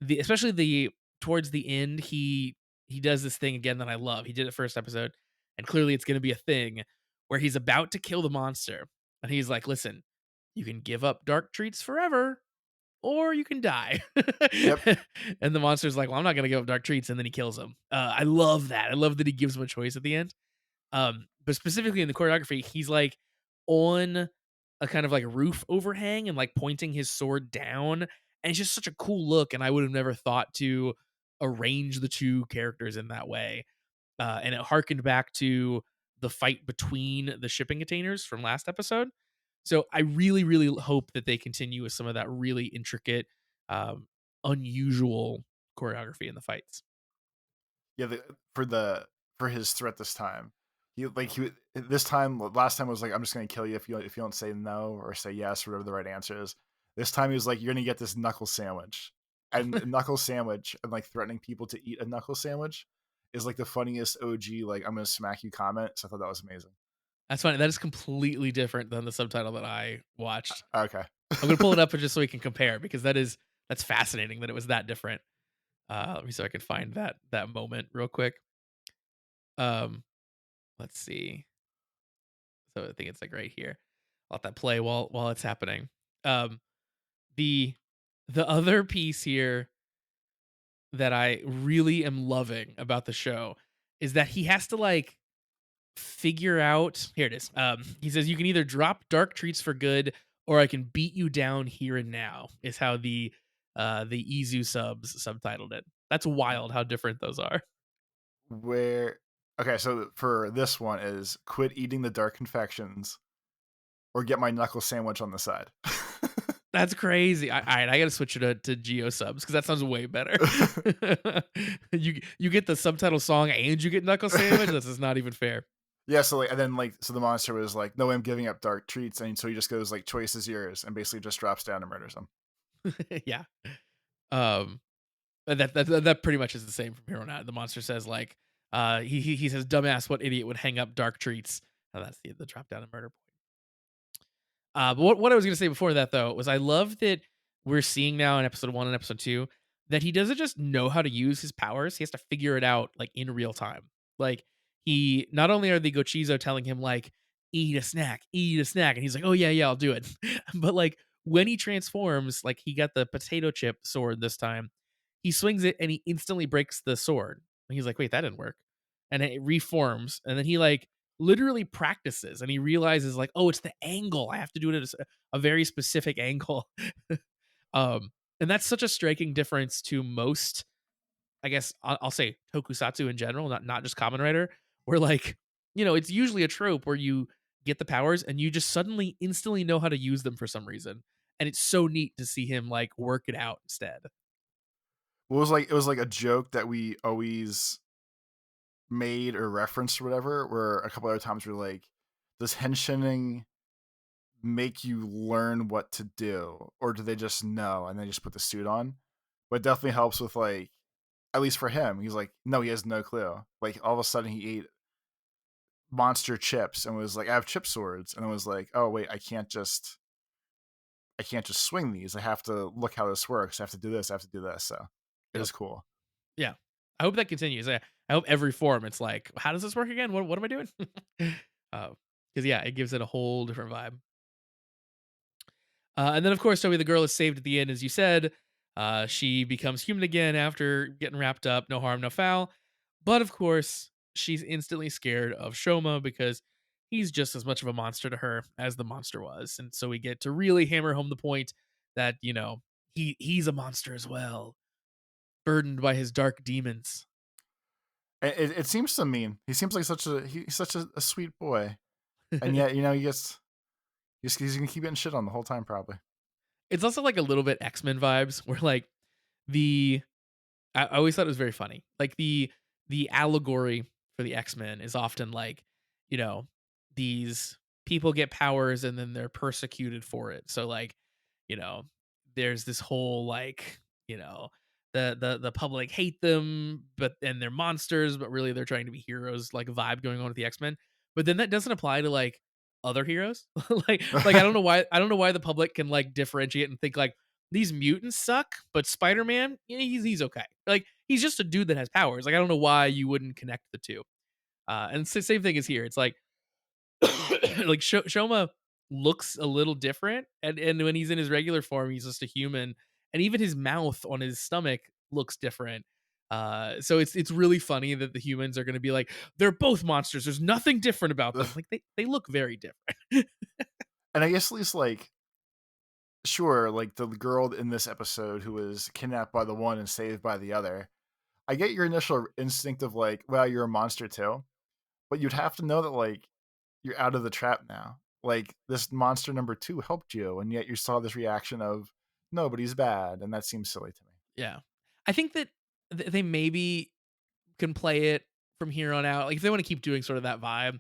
the especially the towards the end he does this thing again that I love. He did it first episode and clearly it's going to be a thing where he's about to kill the monster and he's like, "Listen, you can give up dark treats forever or you can die."
Yep.
And the monster's like, "Well, I'm not going to give up dark treats," and then he kills him. I love that. I love that he gives him a choice at the end. But specifically in the choreography, he's like on a kind of like roof overhang and like pointing his sword down. And it's just such a cool look. And I would have never thought to arrange the two characters in that way. And it harkened back to the fight between the shipping containers from last episode. So I really, really hope that they continue with some of that really intricate, um, unusual choreography in the fights.
Yeah, for his threat this time. He this time last time was like, "I'm just gonna kill you if you don't say no or say yes or whatever the right answer is." This time he was like, "You're gonna get this knuckle sandwich," and a knuckle sandwich and like threatening people to eat a knuckle sandwich is like the funniest OG like I'm gonna smack you comment. So I thought that was amazing.
That's funny. That is completely different than the subtitle that I watched.
Okay.
I'm gonna pull it up just so we can compare because that's fascinating that it was that different. Let me see if I can find that moment real quick. Um, let's see. So I think it's like right here. I'll let that play while it's happening. Um, the the other piece here that I really am loving about the show is that he has to like figure out here it is. He says you can either drop dark treats for good or I can beat you down here and now is how the Izu subs subtitled it. That's wild how different those are.
Where okay, so for this one is quit eating the dark confections or get my knuckle sandwich on the side.
That's crazy. All right, I gotta switch it to Geo subs because that sounds way better. You get the subtitle song and you get Knuckle Sandwich. This is not even fair.
Yeah, so like, and then like, so the monster was like, "No, I'm giving up dark treats," and so he just goes like, "Choice is yours," and basically just drops down and murders him.
Yeah. Um, that pretty much is the same from here on out. The monster says like, he says, "Dumbass, what idiot would hang up dark treats?" Oh, that's the drop down and murder. But what I was gonna say before that though was I love that we're seeing now in episode 1 and episode 2 that he doesn't just know how to use his powers, he has to figure it out like in real time. Like he not only are the Gochizo telling him like eat a snack, and he's like, "Oh yeah, yeah, I'll do it." But like when he transforms, like he got the potato chip sword this time, he swings it and he instantly breaks the sword. And he's like, "Wait, that didn't work." And it reforms, and then he like literally practices and he realizes like, oh, it's the angle. I have to do it at a very specific angle. um, and that's such a striking difference to most, I guess I'll say tokusatsu in general, not just Kamen Rider, where like, it's usually a trope where you get the powers and you just suddenly instantly know how to use them for some reason. And it's so neat to see him like work it out instead.
Well, it was like a joke that we always made or referenced or whatever. Where a couple other times we're like, "Does henshining make you learn what to do, or do they just know and they just put the suit on?" But it definitely helps with like, at least for him, he's like, no, he has no clue. Like all of a sudden he ate monster chips and was like, "I have chip swords," and it was like, "Oh wait, I can't just swing these. I have to look how this works. I have to do this. I have to do this." So it
Yep.
is cool.
Yeah. I hope that continues. I hope every form it's like, how does this work again? What am I doing? Because yeah, it gives it a whole different vibe. And then, of course, Toby, the girl is saved at the end, as you said. She becomes human again after getting wrapped up. No harm, no foul. But of course, she's instantly scared of Shoma because he's just as much of a monster to her as the monster was. And so we get to really hammer home the point that, he's a monster as well, burdened by his dark demons.
It seems so mean. He seems like he's such a sweet boy, and yet he's gonna keep getting shit on the whole time probably.
It's also like a little bit X-Men vibes where like the I always thought it was very funny. Like the allegory for the X-Men is often like, you know, these people get powers and then they're persecuted for it. So like, you know, there's this whole like, the public hate them, but and they're monsters, but really they're trying to be heroes, like vibe going on with the X-Men. But then that doesn't apply to like other heroes. like I don't know why the public can like differentiate and think like these mutants suck, but Spider-Man, he's okay. Like he's just a dude that has powers. Like I don't know why you wouldn't connect the two. And it's the same thing as here. It's like like Shoma looks a little different, and when he's in his regular form, he's just a human, and even his mouth on his stomach looks different. So it's really funny that the humans are going to be like they're both monsters. There's nothing different about them. Like they look very different.
And I guess at least like, sure, like the girl in this episode who was kidnapped by the one and saved by the other. I get your initial instinct of like, well, you're a monster too, but you'd have to know that like you're out of the trap now. Like this monster number two helped you, and yet you saw this reaction of no, but he's bad, and that seems silly to me.
Yeah, I think that they maybe can play it from here on out. Like if they want to keep doing sort of that vibe,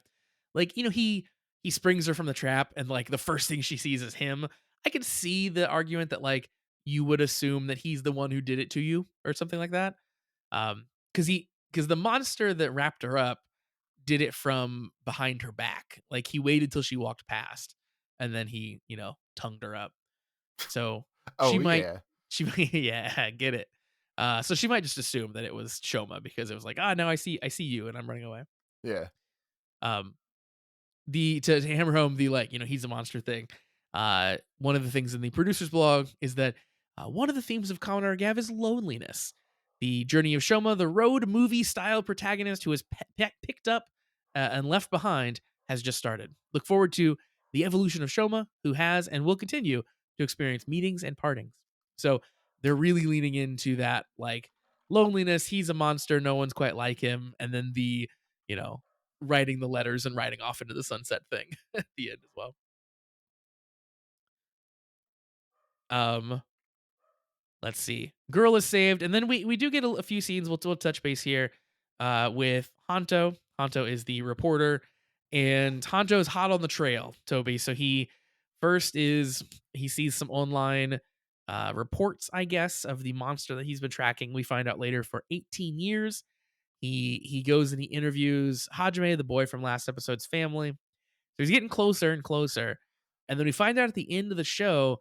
like he springs her from the trap, and like the first thing she sees is him. I could see the argument that like you would assume that he's the one who did it to you or something like that. Because the monster that wrapped her up did it from behind her back. Like he waited till she walked past, and then he tongued her up. So she
Oh
might
yeah,
she yeah, get it. So she might just assume that it was Shoma because it was like, no, I see you, and I'm running away.
yeah.
Um, the to hammer home the like, he's a monster thing. One of the things in the producer's blog is that one of the themes of Kamen Rider Gav is loneliness. The journey of Shoma, the road movie style protagonist who is picked up and left behind, has just started. Look forward to the evolution of Shoma, who has and will continue to experience meetings and partings. So they're really leaning into that like loneliness. He's a monster. No one's quite like him. And then the, you know, writing the letters and riding off into the sunset thing at the end as well. Um, let's see. Girl is saved, and then we do get a few scenes. We'll touch base here with Hanto. Hanto is the reporter, and Hanto is hot on the trail, Toby. So he sees some online reports, I guess, of the monster that he's been tracking. We find out later for 18 years. He goes and he interviews Hajime, the boy from last episode's family. So he's getting closer and closer. And then we find out at the end of the show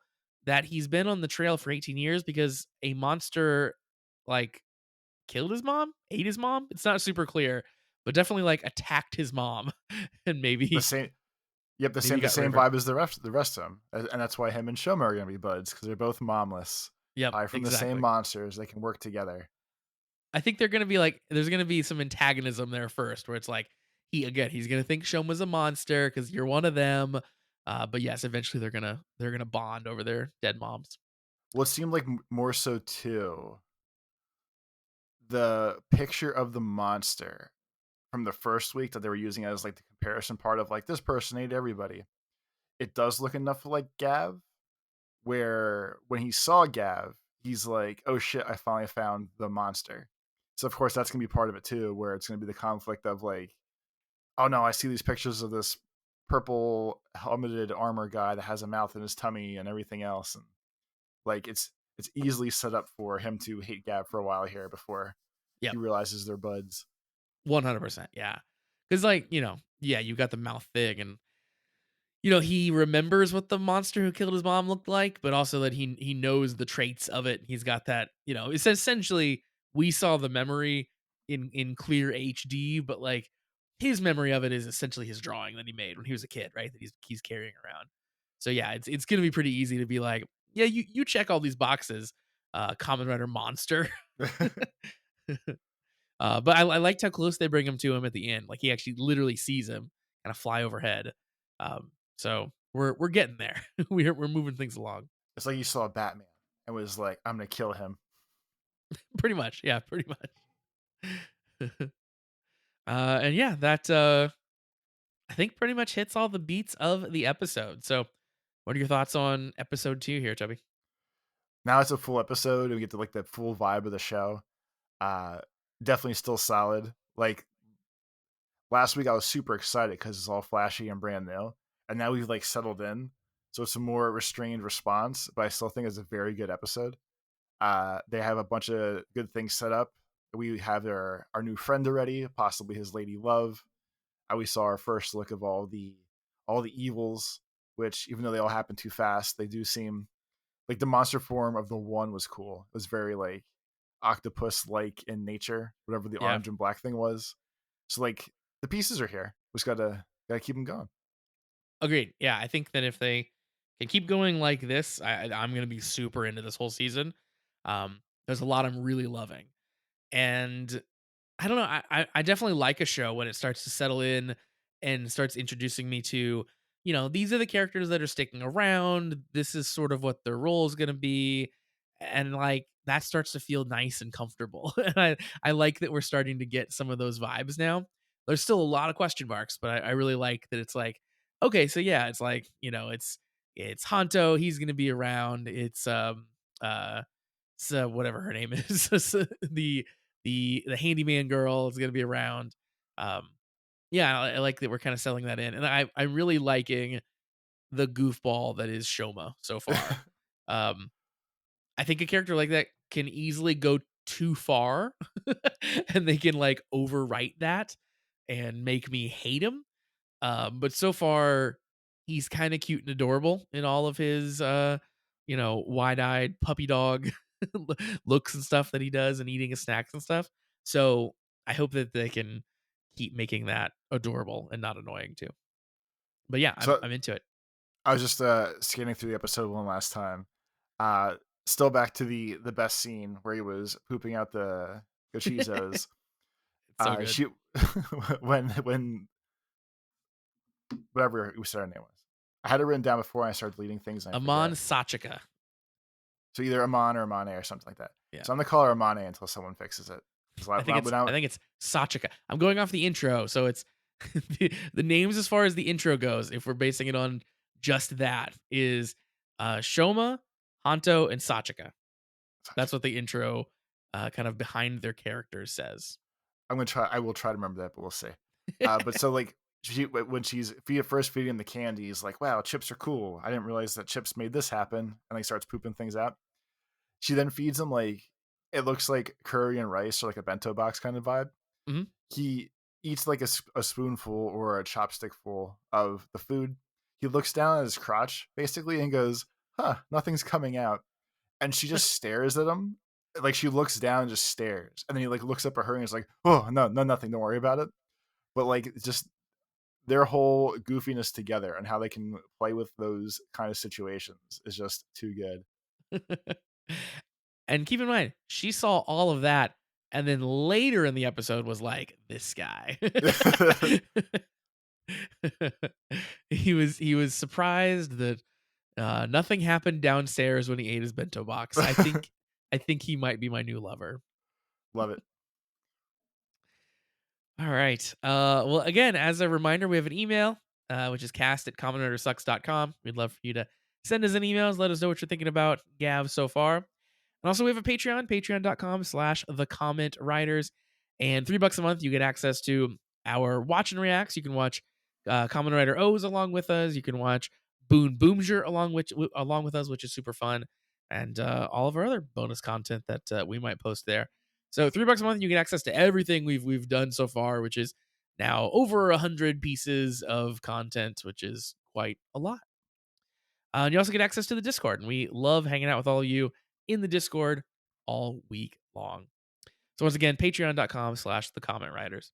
that he's been on the trail for 18 years because a monster like killed his mom, ate his mom. It's not super clear, but definitely like attacked his mom and
The
maybe
same. Yep, the
maybe
same the
got rid
same
of her.
vibe as the rest of them, and that's why him and Shoma are gonna be buds because they're both momless,
Yep,
from the same
exactly.
monsters. They can work together.
I think they're gonna be like there's gonna be some antagonism there first, where it's like he's gonna think Shoma's a monster because you're one of them. But yes, eventually they're gonna bond over their dead moms.
What seemed like more so too, the picture of the monster from the first week that they were using as like the comparison part of like this person ate everybody. It does look enough like Gav, where when he saw Gav, he's like, "Oh shit, I finally found the monster." So of course that's gonna be part of it too, where it's gonna be the conflict of like, "Oh no, I see these pictures of this purple helmeted armor guy that has a mouth in his tummy and everything else," and like it's easily set up for him to hate Gav for a while here before he
Yep.
realizes they're buds.
100%, yeah. Because, like, yeah, you got the mouth thing, and he remembers what the monster who killed his mom looked like, but also that he knows the traits of it. He's got that, it's essentially we saw the memory in clear HD, but like his memory of it is essentially his drawing that he made when he was a kid, right? That he's carrying around. So yeah, it's gonna be pretty easy to be like, yeah, you check all these boxes, Common Rider monster. But I liked how close they bring him to him at the end. Like he actually literally sees him kind of fly overhead. So we're getting there. We're moving things along.
It's like you saw Batman and was like, "I'm gonna kill him."
Pretty much, yeah, pretty much. And yeah, that I think pretty much hits all the beats of the episode. So, what are your thoughts on episode 2 here, Toby?
Now it's a full episode, and we get to like the full vibe of the show. Uh, Definitely still solid. Like last week, I was super excited because it's all flashy and brand new, and now we've like settled in, so it's a more restrained response. But I still think it's a very good episode. They have a bunch of good things set up. We have our new friend already, possibly his lady love. We saw our first look of all the evils, which even though they all happen too fast, they do seem like the monster form of the one was cool. It was very like octopus like in nature, whatever the
Yeah,
orange and black thing was. So like the pieces are here. We just gotta keep them going.
agreed. Yeah, I think that if they can keep going like this, I'm gonna be super into this whole season. There's a lot I'm really loving, and I don't know. I definitely like a show when it starts to settle in and starts introducing me to, these are the characters that are sticking around. This is sort of what their role is going to be, and like that starts to feel nice and comfortable. And I like that we're starting to get some of those vibes now. There's still a lot of question marks, but I really like that it's like, okay, so yeah, it's like it's Hanto. He's going to be around. It's uh so whatever her name is, the handyman girl is gonna be around. Um, yeah, I like that we're kind of selling that in, and I'm really liking the goofball that is Shoma so far. Um, I think a character like that can easily go too far, and they can like overwrite that and make me hate him. But so far, he's kind of cute and adorable in all of his, wide-eyed puppy dog looks and stuff that he does, and eating his snacks and stuff. So I hope that they can keep making that adorable and not annoying too. But yeah, I'm
So
I'm into it.
I was just scanning through the episode one last time. Uh, still back to the best scene where he was pooping out the Gochizos.
It's so good.
She when whatever we said her name was. I had it written down before I started deleting things and I
Amon
forget.
Sachika.
So either Amon or Amane or something like that.
Yeah.
So I'm gonna call her Amane until someone fixes it.
I think it's Sachika. I'm going off the intro, so it's the names as far as the intro goes, if we're basing it on just that, is Shoma, Hanto, and Sachika. That's what the intro kind of behind their characters says.
I'm gonna try. I will try to remember that, but we'll see. But so like when she's first feeding him the candy, he's like, "Wow, chips are cool. I didn't realize that chips made this happen." And he starts pooping things out. She then feeds him like it looks like curry and rice or like a bento box kind of vibe.
Mhm.
He eats like a spoonful or a chopstick full of the food. He looks down at his crotch basically and goes, "Huh, nothing's coming out." And she just stares at him. Like she looks down and just stares. And then he like looks up at her and he's like, "Oh, no, no, nothing. Don't worry about it." But like just their whole goofiness together and how they can play with those kind of situations is just too good.
And keep in mind, she saw all of that, and then later in the episode was like, "This guy." He was surprised that nothing happened downstairs when he ate his bento box. I think he might be my new lover.
Love it.
All right. Well, again, as a reminder, we have an email, which is cast@commonwritersucks.com. We'd love for you to send us an email. Let us know what you're thinking about Gav so far. And also, we have a Patreon, patreon.com/the comment writers. And $3 a month, you get access to our watch and reacts. You can watch Common Writer O's along with us. You can watch Boon Boomjer along with us, which is super fun. And all of our other bonus content that we might post there. So $3 a month, you get access to everything we've done so far, which is now over 100 pieces of content, which is quite a lot. And you also get access to the Discord, and we love hanging out with all of you in the Discord all week long. So once again, patreon.com/the comment writers.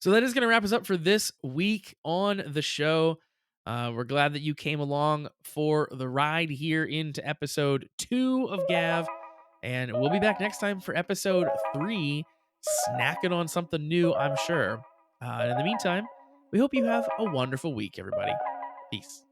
So that is going to wrap us up for this week on the show. We're glad that you came along for the ride here into episode 2 of Gav. And we'll be back next time for episode 3, snacking on something new, I'm sure. And in the meantime, we hope you have a wonderful week, everybody. Peace.